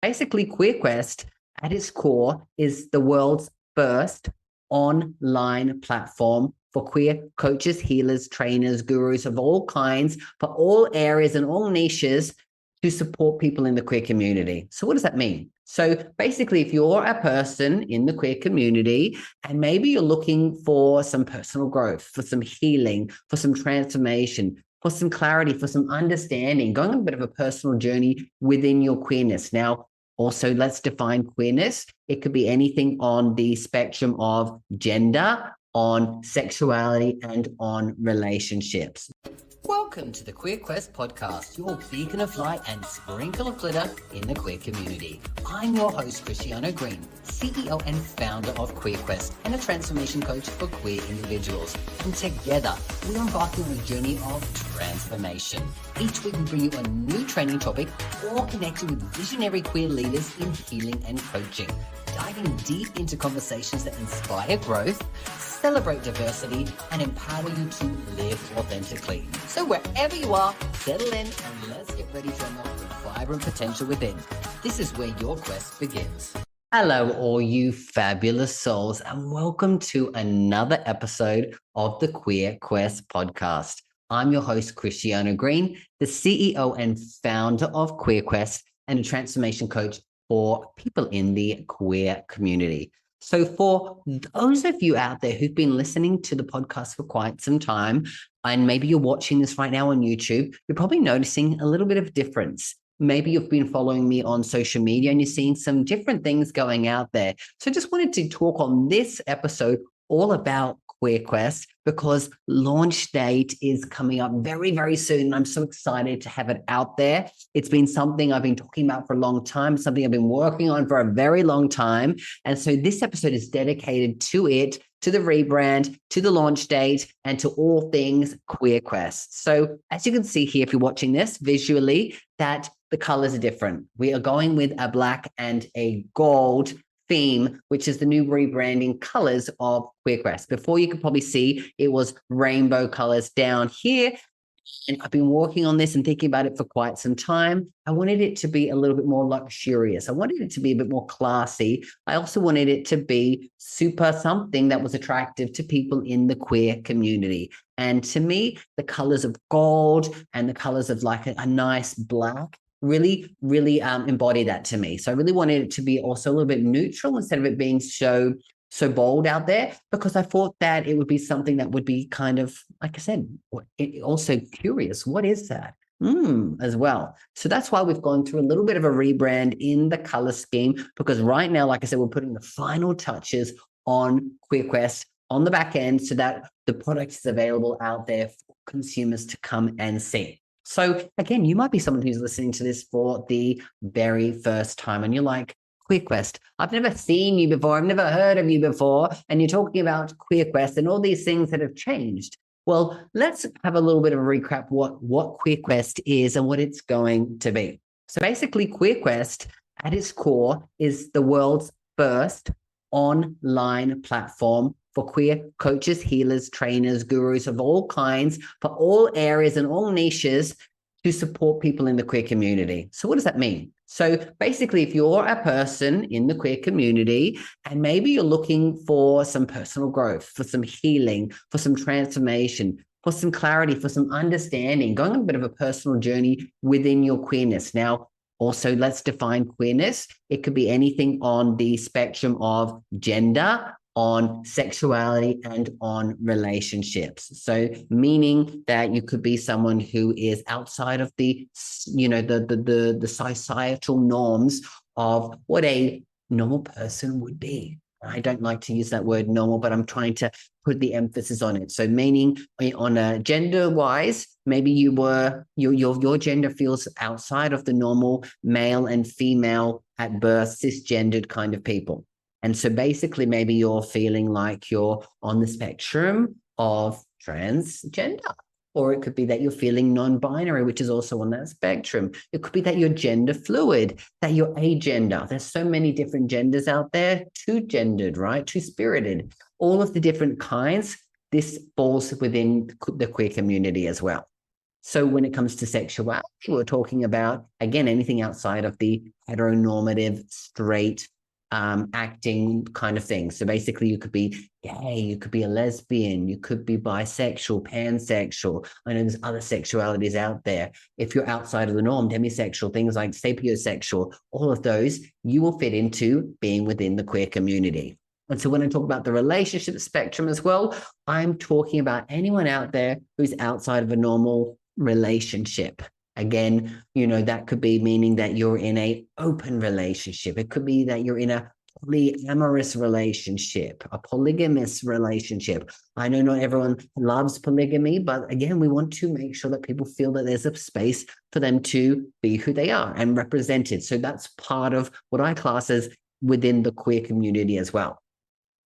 Basically, QueerQuest at its core is the world's first online platform for queer coaches, healers, trainers, gurus of all kinds, for all areas and all niches to support people in the queer community. So what does that mean? So basically, if you're a person in the queer community and maybe you're looking for some personal growth, for some healing, for some transformation, for some clarity, for some understanding, going on a bit of a personal journey within your queerness. Now, also, let's define queerness. It could be anything on the spectrum of gender, on sexuality, and on relationships. Welcome to the Queer Quest podcast, your beacon of light and sprinkle of glitter in the queer community. I'm your host, Christiano Green, CEO and founder of Queer Quest and a transformation coach for queer individuals. And together, we are embarking on a journey of transformation. Each week, we bring you a new training topic or connecting with visionary queer leaders in healing and coaching, diving deep into conversations that inspire growth, celebrate diversity, and empower you to live authentically. So wherever you are, settle in and let's get ready to unlock the vibrant potential within. This is where your quest begins. Hello, all you fabulous souls, and welcome to another episode of the Queer Quest podcast. I'm your host, Christiano Green, the CEO and founder of Queer Quest and a transformation coach for people in the queer community. So for those of you out there who've been listening to the podcast for quite some time, and maybe you're watching this right now on YouTube, you're probably noticing a little bit of difference. Maybe you've been following me on social media and you're seeing some different things going out there. So I just wanted to talk on this episode all about Queer Quest because launch date is coming up very, very soon. I'm so excited to have it out there. It's been something I've been talking about for a long time, something I've been working on for a very long time. And so this episode is dedicated to it, to the rebrand, to the launch date, and to all things Queer Quest. So as you can see here, if you're watching this visually, that the colors are different. We are going with a black and a gold theme, which is the new rebranding colors of Queer Quest. Before, you could probably see it was rainbow colors down here. And I've been working on this and thinking about it for quite some time. I wanted it to be a little bit more luxurious. I wanted it to be a bit more classy. I also wanted it to be super something that was attractive to people in the queer community. And to me, the colors of gold and the colors of like a nice black really embody that to me. So I really wanted it to be also a little bit neutral instead of it being so bold out there, because I thought that it would be something that would be kind of, like I said, also curious. What is that? As well. So that's why we've gone through a little bit of a rebrand in the color scheme, because right now, like I said, we're putting the final touches on Queer Quest on the back end so that the product is available out there for consumers to come and see. So again, you might be someone who's listening to this for the very first time and you're like, Queer Quest, I've never seen you before. I've never heard of you before. And you're talking about Queer Quest and all these things that have changed. Well, let's have a little bit of a recap what Queer Quest is and what it's going to be. So basically, Queer Quest at its core is the world's first online platform for queer coaches, healers, trainers, gurus of all kinds, for all areas and all niches to support people in the queer community. So what does that mean? So basically, if you're a person in the queer community and maybe you're looking for some personal growth, for some healing, for some transformation, for some clarity, for some understanding, going on a bit of a personal journey within your queerness. Now, also, let's define queerness. It could be anything on the spectrum of gender, on sexuality, and on relationships. So meaning that you could be someone who is outside of the societal norms of what a normal person would be. I don't like to use that word normal, but I'm trying to put the emphasis on it. So meaning on a gender wise, maybe your gender feels outside of the normal male and female at birth, cisgendered kind of people. And so basically, maybe you're feeling like you're on the spectrum of transgender, or it could be that you're feeling non-binary, which is also on that spectrum. It could be that you're gender fluid, that you're agender. There's so many different genders out there, two-gendered, right? Two-spirited, all of the different kinds. This falls within the queer community as well. So when it comes to sexuality, we're talking about, again, anything outside of the heteronormative, straight, acting kind of thing. So basically you could be gay, you could be a lesbian, you could be bisexual, pansexual. I know there's other sexualities out there. If you're outside of the norm, demisexual, things like sapiosexual, all of those, you will fit into being within the queer community. And so when I talk about the relationship spectrum as well, I'm talking about anyone out there who's outside of a normal relationship. Again, that could be meaning that you're in an open relationship. It could be that you're in a polyamorous relationship, a polygamous relationship. I know not everyone loves polygamy, but again, we want to make sure that people feel that there's a space for them to be who they are and represented. So that's part of what I class as within the queer community as well.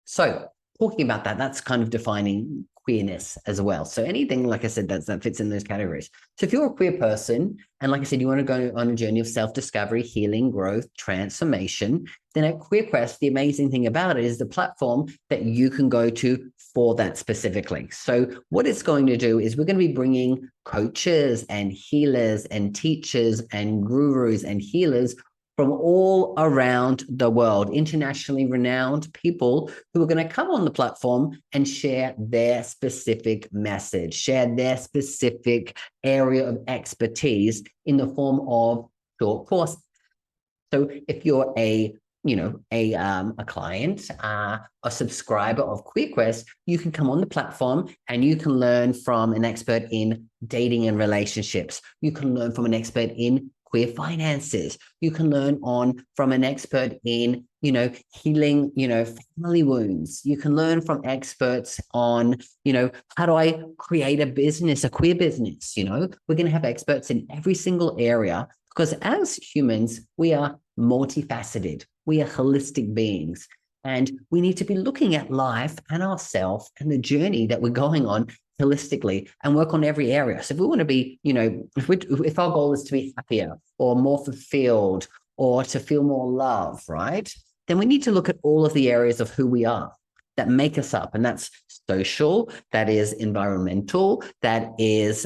So talking about that, that's kind of defining queerness as well. So anything, like I said, that fits in those categories. So if you're a queer person, and like I said, you want to go on a journey of self-discovery, healing, growth, transformation, then at QueerQuest, the amazing thing about it is the platform that you can go to for that specifically. So what it's going to do is we're going to be bringing coaches and healers and teachers and gurus and healers from all around the world, internationally renowned people who are going to come on the platform and share their specific message, share their specific area of expertise in the form of short courses. So if you're a client, a subscriber of QueerQuest, you can come on the platform and you can learn from an expert in dating and relationships. You can learn from an expert in queer finances. You can learn from an expert in, healing, family wounds. You can learn from experts on, how do I create a business, a queer business? We're going to have experts in every single area because as humans, we are multifaceted. We are holistic beings. And we need to be looking at life and ourselves and the journey that we're going on holistically and work on every area. So if we want to be, if our goal is to be happier or more fulfilled or to feel more love, right? Then we need to look at all of the areas of who we are that make us up. And that's social, that is environmental, that is,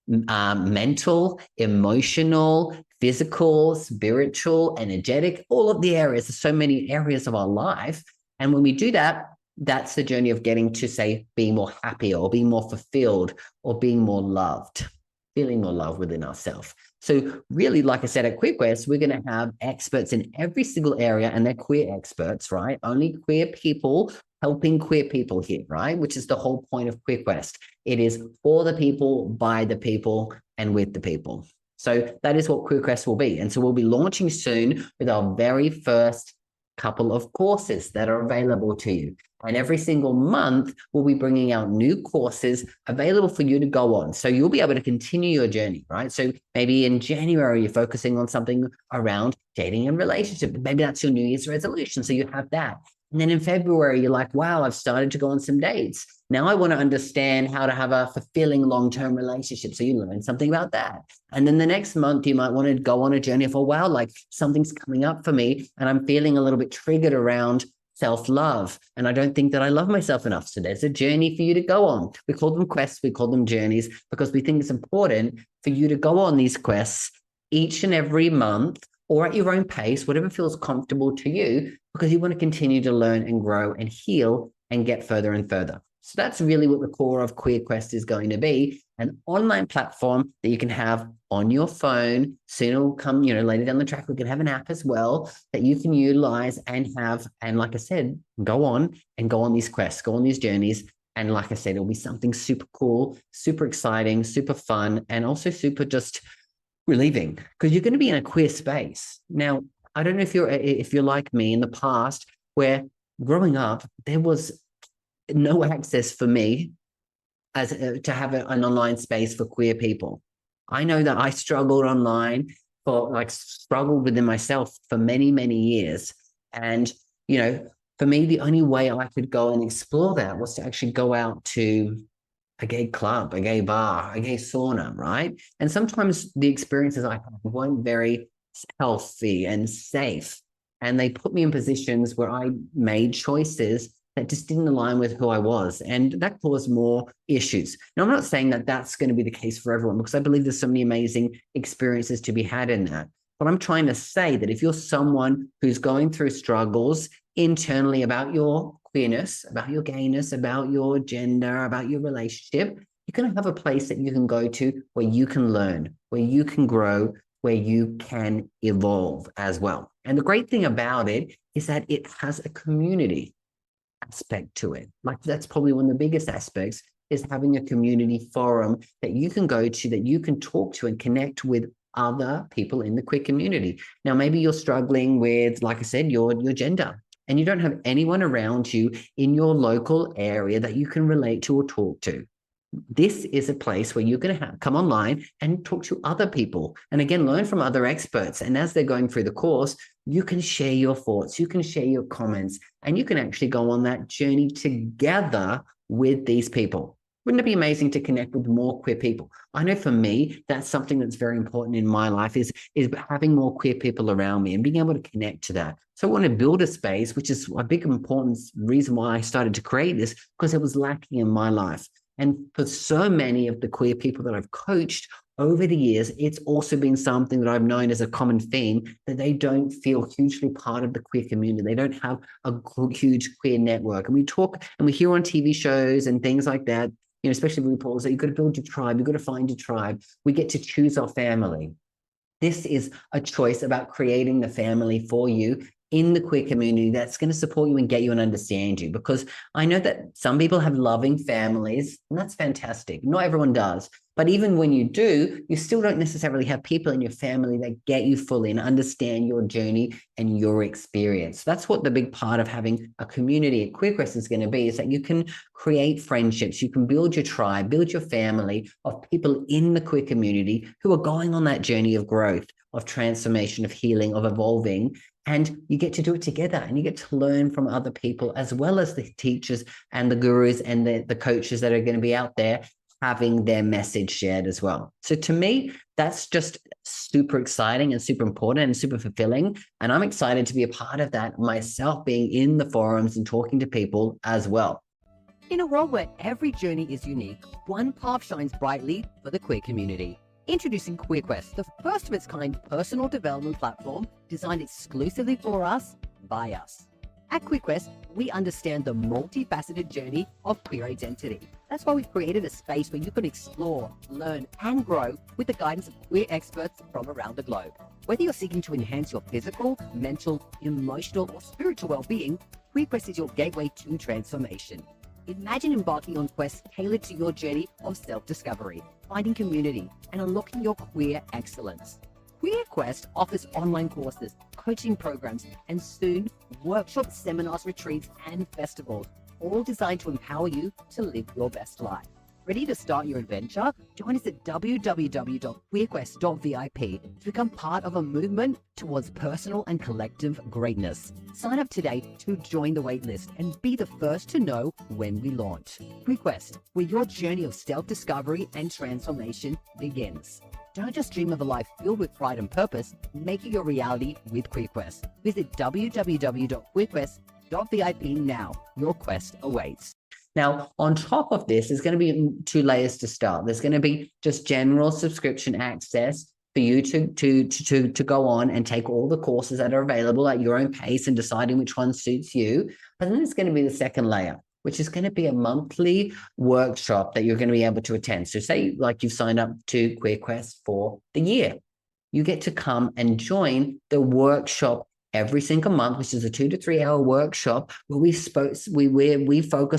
mental, emotional, physical, spiritual, energetic, all of the areas. There's so many areas of our life. And when we do that, that's the journey of getting to, say, being more happy or being more fulfilled or being more loved, feeling more love within ourselves. So really, like I said, at QueerQuest, we're going to have experts in every single area, and they're queer experts, right? Only queer people helping queer people here, right? Which is the whole point of QueerQuest. It is for the people, by the people, and with the people. So that is what QueerQuest will be. And so we'll be launching soon with our very first couple of courses that are available to you. And every single month, we'll be bringing out new courses available for you to go on. So you'll be able to continue your journey, right? So maybe in January, you're focusing on something around dating and relationship. Maybe that's your New Year's resolution. So you have that. And then in February, you're like, wow, I've started to go on some dates. Now I want to understand how to have a fulfilling long-term relationship. So you learn something about that. And then the next month, you might want to go on a journey of, oh, wow, like something's coming up for me and I'm feeling a little bit triggered around self-love. And I don't think that I love myself enough. So there's a journey for you to go on. We call them quests, we call them journeys, because we think it's important for you to go on these quests each and every month or at your own pace, whatever feels comfortable to you, because you want to continue to learn and grow and heal and get further and further. So that's really what the core of QueerQuest is going to be, an online platform that you can have on your phone. Soon it'll come, later down the track, we can have an app as well that you can utilize and have. And like I said, go on these quests, go on these journeys. And like I said, it'll be something super cool, super exciting, super fun, and also super just relieving because you're going to be in a queer space. Now, I don't know if you're like me in the past where growing up, there was no access for me as to have an online space for queer people. I know that I struggled online struggled within myself for many, many years. And, for me, the only way I could go and explore that was to actually go out to a gay club, a gay bar, a gay sauna, right? And sometimes the experiences I had weren't very healthy and safe. And they put me in positions where I made choices that just didn't align with who I was. And that caused more issues. Now, I'm not saying that that's going to be the case for everyone, because I believe there's so many amazing experiences to be had in that. But I'm trying to say that if you're someone who's going through struggles internally about your queerness, about your gayness, about your gender, about your relationship, you're going to have a place that you can go to where you can learn, where you can grow, where you can evolve as well. And the great thing about it is that it has a community aspect to it. Like, that's probably one of the biggest aspects, is having a community forum that you can go to, that you can talk to and connect with other people in the queer community. Now, maybe you're struggling with, like I said, your gender, and you don't have anyone around you in your local area that you can relate to or talk to. This is a place where you're going to come online and talk to other people, and again, learn from other experts. And as they're going through the course, you can share your thoughts, you can share your comments, and you can actually go on that journey together with these people. Wouldn't it be amazing to connect with more queer people? I know for me, that's something that's very important in my life, is having more queer people around me and being able to connect to that. So I want to build a space, which is a big important reason why I started to create this, because it was lacking in my life. And for so many of the queer people that I've coached over the years, it's also been something that I've known as a common theme, that they don't feel hugely part of the queer community. They don't have a huge queer network. And we talk and we hear on TV shows and things like that, you know, especially RuPaul's, that you've got to build your tribe, you've got to find your tribe. We get to choose our family. This is a choice about creating the family for you in the queer community that's going to support you and get you and understand you. Because I know that some people have loving families, and that's fantastic. Not everyone does. But even when you do, you still don't necessarily have people in your family that get you fully and understand your journey and your experience. That's what the big part of having a community at QueerQuest is going to be, is that you can create friendships, you can build your tribe, build your family of people in the queer community who are going on that journey of growth, of transformation, of healing, of evolving. And you get to do it together, and you get to learn from other people, as well as the teachers and the gurus and the coaches that are going to be out there having their message shared as well. So to me, that's just super exciting and super important and super fulfilling. And I'm excited to be a part of that myself, being in the forums and talking to people as well. In a world where every journey is unique, one path shines brightly for the queer community. Introducing QueerQuest, the first of its kind personal development platform designed exclusively for us, by us. At QueerQuest, we understand the multifaceted journey of queer identity. That's why we've created a space where you can explore, learn, and grow with the guidance of queer experts from around the globe. Whether you're seeking to enhance your physical, mental, emotional, or spiritual well-being, QueerQuest is your gateway to transformation. Imagine embarking on quests tailored to your journey of self-discovery, finding community, and unlocking your queer excellence. QueerQuest offers online courses, coaching programs, and soon workshops, seminars, retreats, and festivals, all designed to empower you to live your best life. Ready to start your adventure? Join us at www.queerquest.vip to become part of a movement towards personal and collective greatness. Sign up today to join the waitlist and be the first to know when we launch. QueerQuest, where your journey of self-discovery and transformation begins. Don't just dream of a life filled with pride and purpose, make it your reality with QueerQuest. Visit www.queerquest.vip now. Your quest awaits. Now, on top of this, there's going to be 2 layers to start. There's going to be just general subscription access for you to go on and take all the courses that are available at your own pace and deciding which one suits you. But then there's going to be the second layer, which is going to be a monthly workshop that you're going to be able to attend. So say like you've signed up to QueerQuest for the year. You get to come and join the workshop every single month, which is a 2 to 3 hour workshop where we focus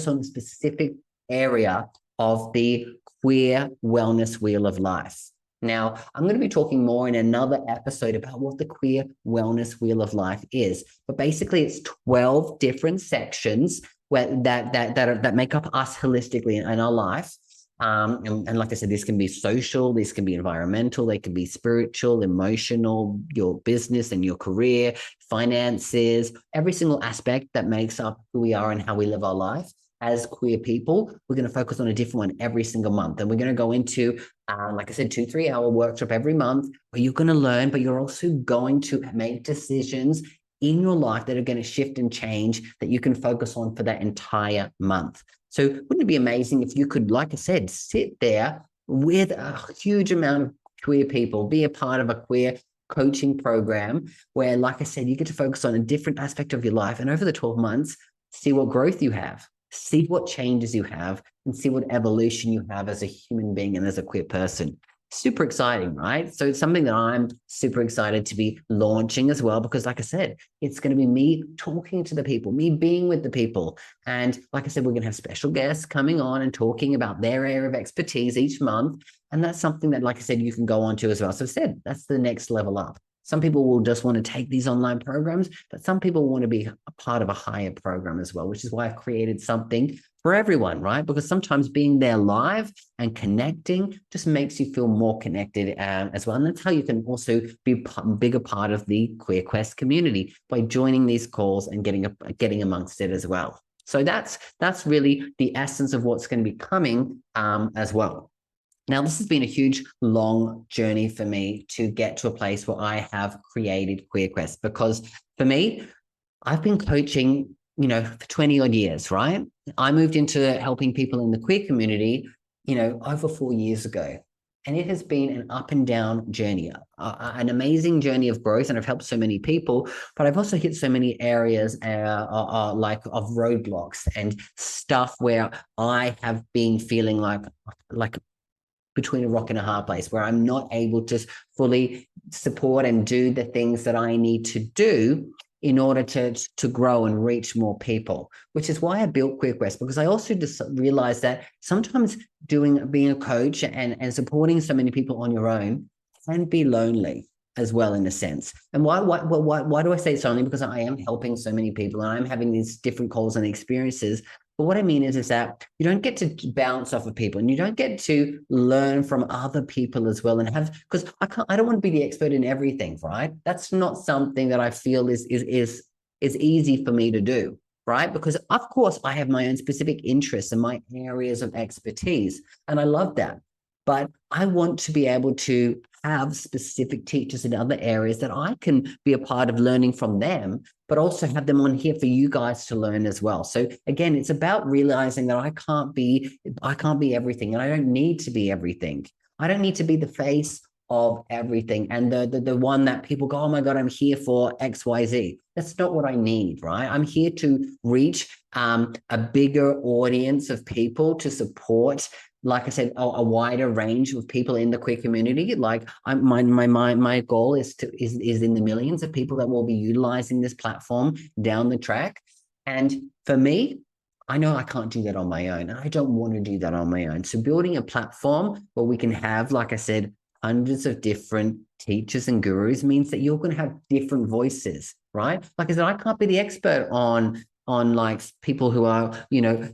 on a specific area of the queer wellness wheel of life. Now, I'm going to be talking more in another episode about what the queer wellness wheel of life is. But basically, it's 12 different sections that make up us holistically in our life. And like I said, this can be social, this can be environmental, they can be spiritual, emotional, your business and your career, finances, every single aspect that makes up who we are and how we live our life. As queer people, we're going to focus on a different one every single month. And we're going to go into, like I said, 2-3 hour workshop every month where you're going to learn, but you're also going to make decisions in your life that are going to shift and change that you can focus on for that entire month. So wouldn't it be amazing if you could, like I said, sit there with a huge amount of queer people, be a part of a queer coaching program where, like I said, you get to focus on a different aspect of your life, and over the 12 months, see what growth you have, see what changes you have, and see what evolution you have as a human being and as a queer person. Super exciting, right? So it's something that I'm super excited to be launching as well, because like I said, it's going to be me talking to the people, me being with the people. And like I said, we're going to have special guests coming on and talking about their area of expertise each month. And that's something that, like I said, you can go on to as well. So I said, that's the next level up. Some people will just want to take these online programs, but some people want to be a part of a higher program as well, which is why I've created something for everyone, right? Because sometimes being there live and connecting just makes you feel more connected as well. And that's how you can also be a bigger part of the Queer Quest community by joining these calls and getting amongst it as well. So that's really the essence of what's going to be coming as well. Now, this has been a huge, long journey for me to get to a place where I have created Queer Quest, because for me, I've been coaching, for 20 odd years, right? I moved into helping people in the queer community, over 4 years ago. And it has been an up and down journey, an amazing journey of growth. And I've helped so many people, but I've also hit so many areas like of roadblocks and stuff where I have been feeling like between a rock and a hard place, where I'm not able to fully support and do the things that I need to do in order to grow and reach more people, which is why I built Queer Quest, because I also just realized that sometimes being a coach and supporting so many people on your own can be lonely as well, in a sense. And why do I say it's only? Because I am helping so many people and I'm having these different calls and experiences. But what I mean is that you don't get to bounce off of people, and you don't get to learn from other people as well, and because I don't want to be the expert in everything, right? That's not something that I feel is easy for me to do, right? Because of course I have my own specific interests and my areas of expertise, and I love that. But I want to be able to have specific teachers in other areas that I can be a part of learning from them, but also have them on here for you guys to learn as well. So again, it's about realizing that I can't be everything, and I don't need to be everything. I don't need to be the face of everything and the one that people go, oh my God, I'm here for XYZ. That's not what I need, right? I'm here to reach a bigger audience of people, to support, like I said, a wider range of people in the queer community. Like my goal is in the millions of people that will be utilizing this platform down the track. And for me, I know I can't do that on my own, and I don't want to do that on my own. So building a platform where we can have, like I said, hundreds of different teachers and gurus means that you're going to have different voices, right? Like I said, I can't be the expert on like people who are,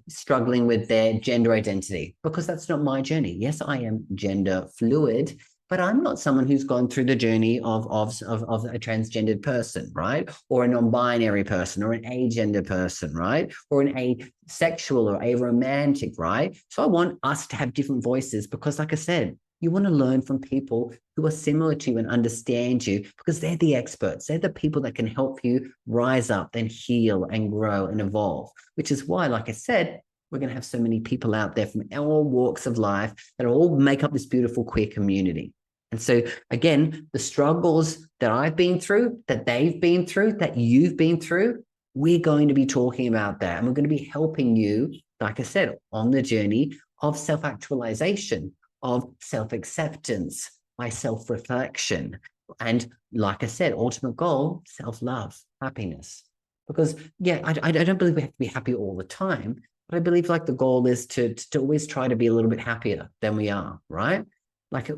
struggling with their gender identity, because that's not my journey. Yes, I am gender fluid, but I'm not someone who's gone through the journey of a transgendered person, right? Or a non-binary person, or an agender person, right? Or an asexual or aromantic, right? So I want us to have different voices, because like I said, you want to learn from people who are similar to you and understand you, because they're the experts. They're the people that can help you rise up and heal and grow and evolve, which is why, like I said, we're going to have so many people out there from all walks of life that all make up this beautiful queer community. And so, again, the struggles that I've been through, that they've been through, that you've been through, we're going to be talking about that. And we're going to be helping you, like I said, on the journey of self-actualization, of self-acceptance, by self-reflection. And like I said, ultimate goal, self-love, happiness. Because, yeah, I don't believe we have to be happy all the time, but I believe like the goal is to always try to be a little bit happier than we are, right? Like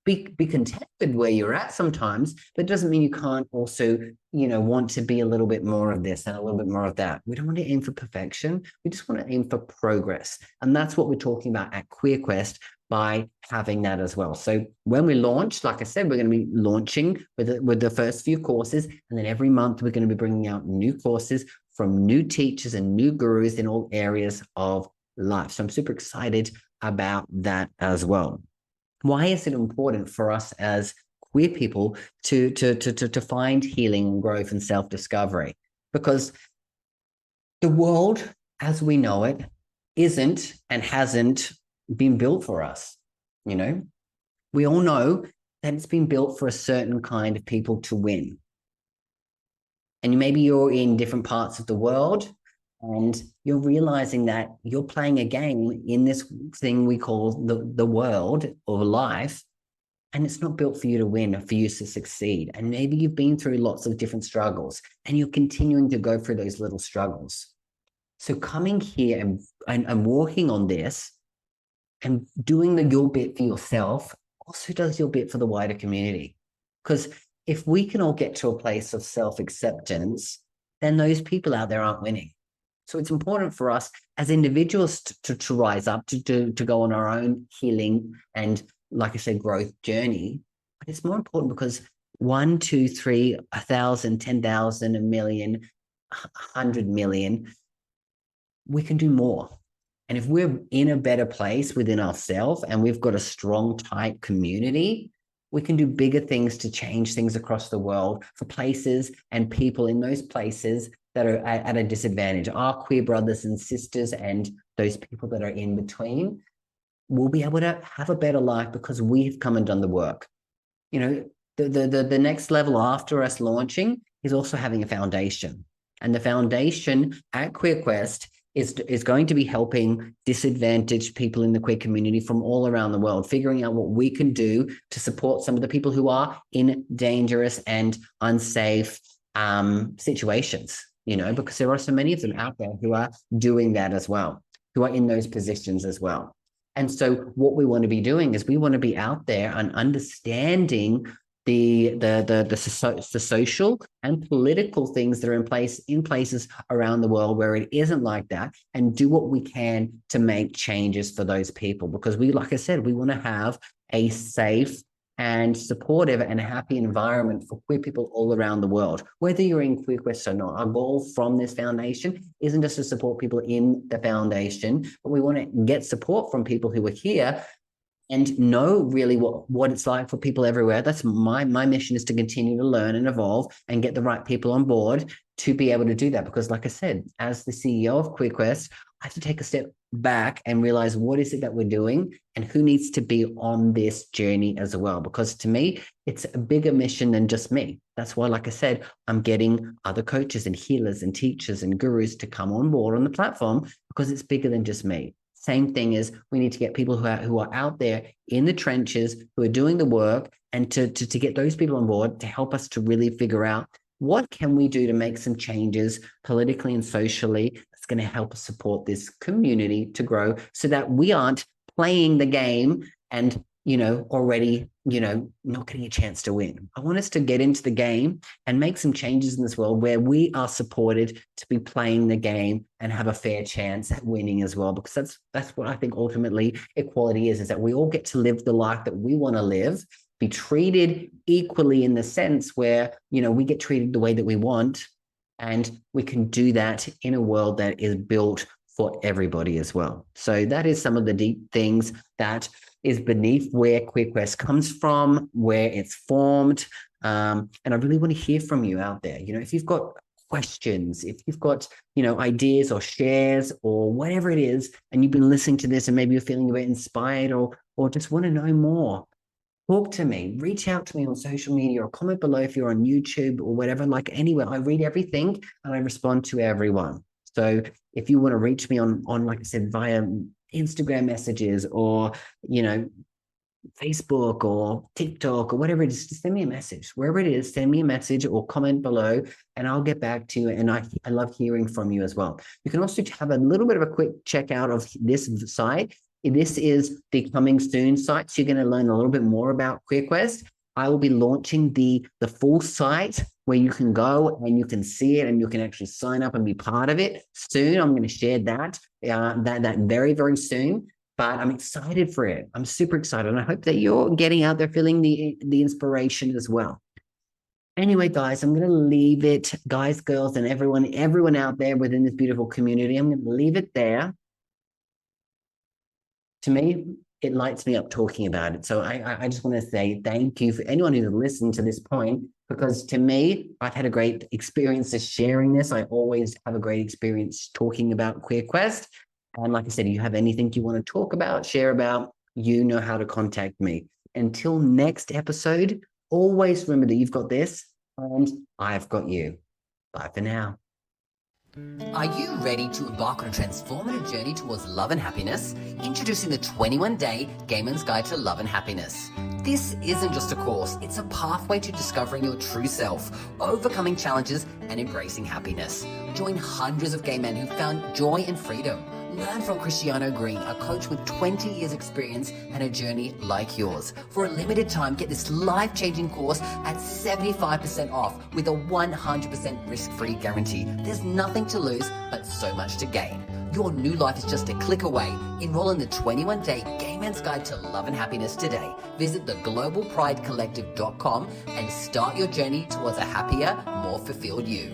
be content with where you're at sometimes, but it doesn't mean you can't also, want to be a little bit more of this and a little bit more of that. We don't want to aim for perfection. We just want to aim for progress. And that's what we're talking about at Queer Quest by having that as well. So when we launch, like I said, we're going to be launching with the first few courses. And then every month we're going to be bringing out new courses from new teachers and new gurus in all areas of life. So I'm super excited about that as well. Why is it important for us as queer people to find healing and growth and self-discovery, because the world as we know it isn't and hasn't been built for us. You know, we all know that it's been built for a certain kind of people to win. And maybe you're in different parts of the world and you're realizing that you're playing a game in this thing we call the world or life, and it's not built for you to win or for you to succeed. And maybe you've been through lots of different struggles and you're continuing to go through those little struggles. So coming here and working on this and doing your bit for yourself also does your bit for the wider community. Because if we can all get to a place of self-acceptance, then those people out there aren't winning. So it's important for us as individuals to rise up, to go on our own healing and, like I said, growth journey. But it's more important because 1, 2, 3, 1,000, 10,000, 1,000,000, 100 million, we can do more. And if we're in a better place within ourselves and we've got a strong, tight community, we can do bigger things to change things across the world for places and people in those places that are at a disadvantage. Our queer brothers and sisters and those people that are in between will be able to have a better life because we've come and done the work. You know, the next level after us launching is also having a foundation. And the foundation at QueerQuest is going to be helping disadvantaged people in the queer community from all around the world, figuring out what we can do to support some of the people who are in dangerous and unsafe situations, you know, because there are so many of them out there who are doing that as well, who are in those positions as well. And so what we want to be doing is we want to be out there and understanding the social and political things that are in places around the world where it isn't like that, and do what we can to make changes for those people. Because we, like I said, we want to have a safe and supportive and happy environment for queer people all around the world, whether you're in QueerQuest or not. Our goal from this foundation isn't just to support people in the foundation, but we want to get support from people who are here and know really what it's like for people everywhere. That's my mission, is to continue to learn and evolve and get the right people on board to be able to do that. Because like I said, as the CEO of QueerQuest, I have to take a step back and realize what is it that we're doing and who needs to be on this journey as well. Because to me, it's a bigger mission than just me. That's why, like I said, I'm getting other coaches and healers and teachers and gurus to come on board on the platform, because it's bigger than just me. Same thing is, we need to get people who are out there in the trenches, who are doing the work, and to get those people on board to help us to really figure out what can we do to make some changes politically and socially that's going to help us support this community to grow, so that we aren't playing the game and, you know, already, you know, not getting a chance to win. I want us to get into the game and make some changes in this world where we are supported to be playing the game and have a fair chance at winning as well. Because that's what I think ultimately equality is that we all get to live the life that we want to live, be treated equally in the sense where, you know, we get treated the way that we want, and we can do that in a world that is built for everybody as well. So that is some of the deep things that is beneath where QueerQuest comes from, where it's formed. And I really want to hear from you out there. You know, if you've got questions, if you've got, you know, ideas or shares or whatever it is, and you've been listening to this and maybe you're feeling a bit inspired or just want to know more, talk to me, reach out to me on social media, or comment below if you're on YouTube or whatever, like anywhere. I read everything and I respond to everyone. So if you want to reach me on, like I said, via Instagram messages or, you know, Facebook or TikTok or whatever it is, just send me a message. Wherever it is, send me a message or comment below and I'll get back to you. And I love hearing from you as well. You can also have a little bit of a quick checkout of this site. This is the coming soon site. So you're going to learn a little bit more about QueerQuest. I will be launching the full site where you can go and you can see it and you can actually sign up and be part of it soon. I'm going to share that very, very soon. But I'm excited for it. I'm super excited. And I hope that you're getting out there feeling the inspiration as well. Anyway, guys, I'm going to leave it, guys, girls, and everyone out there within this beautiful community. I'm going to leave it there. To me, it lights me up talking about it. So I just want to say thank you for anyone who's listened to this point, because to me, I've had a great experience just sharing this. I always have a great experience talking about Queer Quest. And like I said, if you have anything you want to talk about, share about, you know how to contact me. Until next episode, always remember that you've got this and I've got you. Bye for now. Are you ready to embark on a transformative journey towards love and happiness? Introducing the 21-day Gay Men's Guide to Love and Happiness. This isn't just a course, it's a pathway to discovering your true self, overcoming challenges, and embracing happiness. Join hundreds of gay men who found joy and freedom. Learn from Christiano Green, a coach with 20 years experience and a journey like yours. For a limited time, get this life-changing course at 75% off with a 100% risk-free guarantee. There's nothing to lose, but so much to gain. Your new life is just a click away. Enroll in the 21-day Gay Men's Guide to Love and Happiness today. Visit theglobalpridecollective.com and start your journey towards a happier, more fulfilled you.